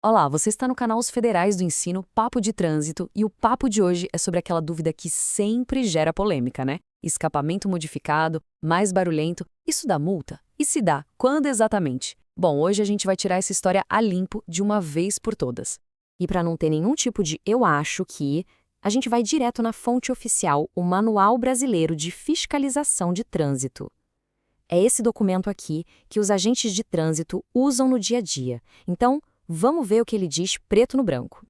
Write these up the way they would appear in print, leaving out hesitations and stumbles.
Olá, você está no canal Os Federais do Ensino Papo de Trânsito e o papo de hoje é sobre aquela dúvida que sempre gera polêmica, né? Escapamento modificado, mais barulhento, isso dá multa? E se dá, quando exatamente? Bom, hoje a gente vai tirar essa história a limpo de uma vez por todas. E para não ter nenhum tipo de eu acho que, a gente vai direto na fonte oficial, o Manual Brasileiro de Fiscalização de Trânsito. É esse documento aqui que os agentes de trânsito usam no dia a dia. Então, vamos ver o que ele diz preto no branco.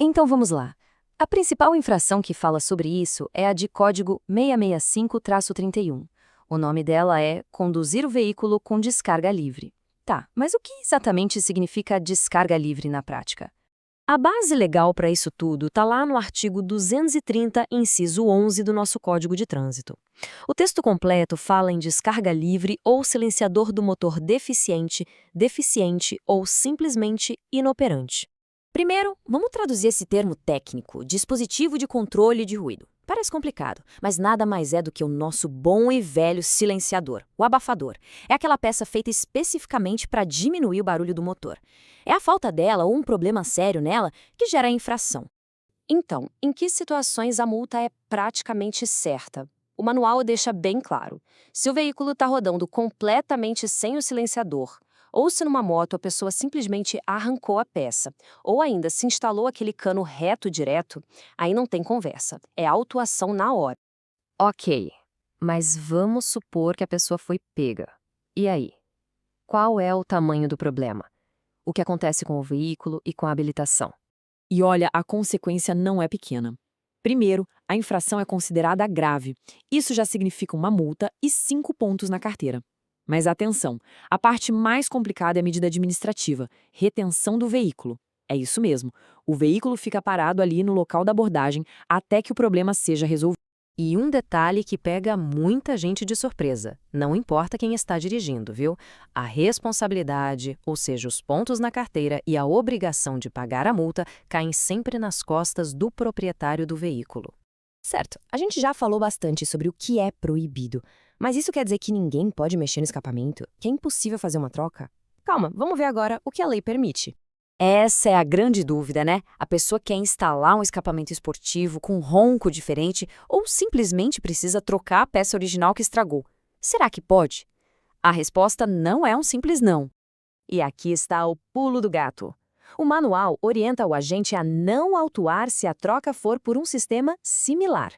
Então vamos lá. A principal infração que fala sobre isso é a de código 665-31. O nome dela é conduzir o veículo com descarga livre. Tá, mas o que exatamente significa descarga livre na prática? A base legal para isso tudo está lá no artigo 230, inciso 11 do nosso Código de Trânsito. O texto completo fala em descarga livre ou silenciador do motor deficiente, deficiente ou simplesmente inoperante. Primeiro, vamos traduzir esse termo técnico, dispositivo de controle de ruído. Parece complicado, mas nada mais é do que o nosso bom e velho silenciador, o abafador. É aquela peça feita especificamente para diminuir o barulho do motor. É a falta dela ou um problema sério nela que gera a infração. Então, em que situações a multa é praticamente certa? O manual deixa bem claro. Se o veículo está rodando completamente sem o silenciador, ou se numa moto a pessoa simplesmente arrancou a peça, ou ainda se instalou aquele cano reto direto, aí não tem conversa. É autuação na hora. Ok, mas vamos supor que a pessoa foi pega. E aí? Qual é o tamanho do problema? O que acontece com o veículo e com a habilitação? E olha, a consequência não é pequena. Primeiro, a infração é considerada grave. Isso já significa uma multa e 5 pontos na carteira. Mas atenção, a parte mais complicada é a medida administrativa, retenção do veículo. É isso mesmo, o veículo fica parado ali no local da abordagem até que o problema seja resolvido. E um detalhe que pega muita gente de surpresa, não importa quem está dirigindo, viu? A responsabilidade, ou seja, os pontos na carteira e a obrigação de pagar a multa caem sempre nas costas do proprietário do veículo. Certo, a gente já falou bastante sobre o que é proibido, mas isso quer dizer que ninguém pode mexer no escapamento? Que é impossível fazer uma troca? Calma, vamos ver agora o que a lei permite. Essa é a grande dúvida, né? A pessoa quer instalar um escapamento esportivo com um ronco diferente ou simplesmente precisa trocar a peça original que estragou. Será que pode? A resposta não é um simples não. E aqui está o pulo do gato. O manual orienta o agente a não autuar se a troca for por um sistema similar.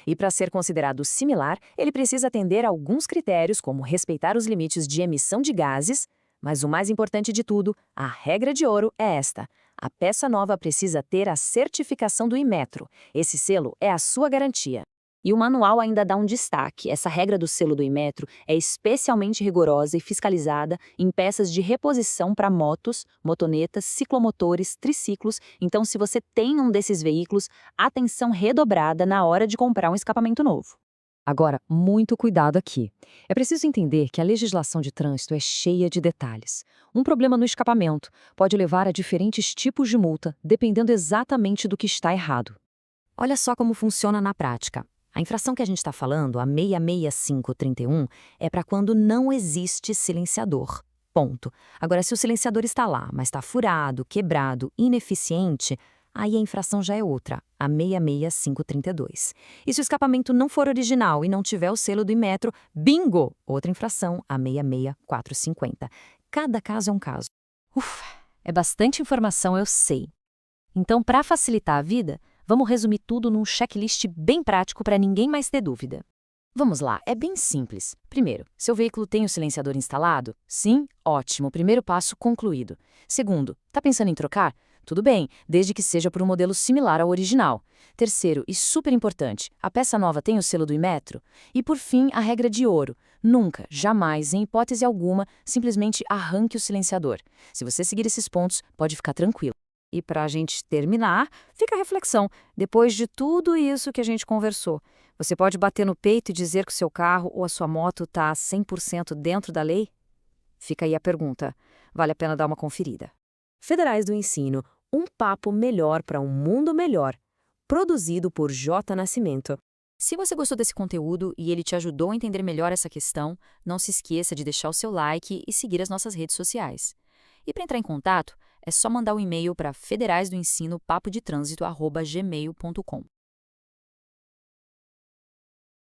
E para ser considerado similar, ele precisa atender a alguns critérios, como respeitar os limites de emissão de gases. Mas o mais importante de tudo, a regra de ouro é esta: a peça nova precisa ter a certificação do Inmetro. Esse selo é a sua garantia. E o manual ainda dá um destaque: essa regra do selo do Inmetro é especialmente rigorosa e fiscalizada em peças de reposição para motos, motonetas, ciclomotores, triciclos. Então, se você tem um desses veículos, atenção redobrada na hora de comprar um escapamento novo. Agora, muito cuidado aqui. É preciso entender que a legislação de trânsito é cheia de detalhes. Um problema no escapamento pode levar a diferentes tipos de multa, dependendo exatamente do que está errado. Olha só como funciona na prática. A infração que a gente está falando, a 665-31, é para quando não existe silenciador. Ponto. Agora, se o silenciador está lá, mas está furado, quebrado, ineficiente, aí a infração já é outra, a 665-32. E se o escapamento não for original e não tiver o selo do Inmetro, bingo! Outra infração, a 66450. Cada caso é um caso. Ufa, é bastante informação, eu sei. Então, para facilitar a vida, vamos resumir tudo num checklist bem prático para ninguém mais ter dúvida. Vamos lá, é bem simples. Primeiro, seu veículo tem o silenciador instalado? Sim? Ótimo, primeiro passo concluído. Segundo, tá pensando em trocar? Tudo bem, desde que seja por um modelo similar ao original. Terceiro, e super importante, a peça nova tem o selo do Inmetro? E por fim, a regra de ouro. Nunca, jamais, em hipótese alguma, simplesmente arranque o silenciador. Se você seguir esses pontos, pode ficar tranquilo. E para a gente terminar, fica a reflexão. Depois de tudo isso que a gente conversou, você pode bater no peito e dizer que o seu carro ou a sua moto está 100% dentro da lei? Fica aí a pergunta. Vale a pena dar uma conferida. Federais do Ensino, um papo melhor para um mundo melhor. Produzido por J. Nascimento. Se você gostou desse conteúdo e ele te ajudou a entender melhor essa questão, não se esqueça de deixar o seu like e seguir as nossas redes sociais. E para entrar em contato, É só mandar um e-mail para federaisdoensino.papodetransito@gmail.com.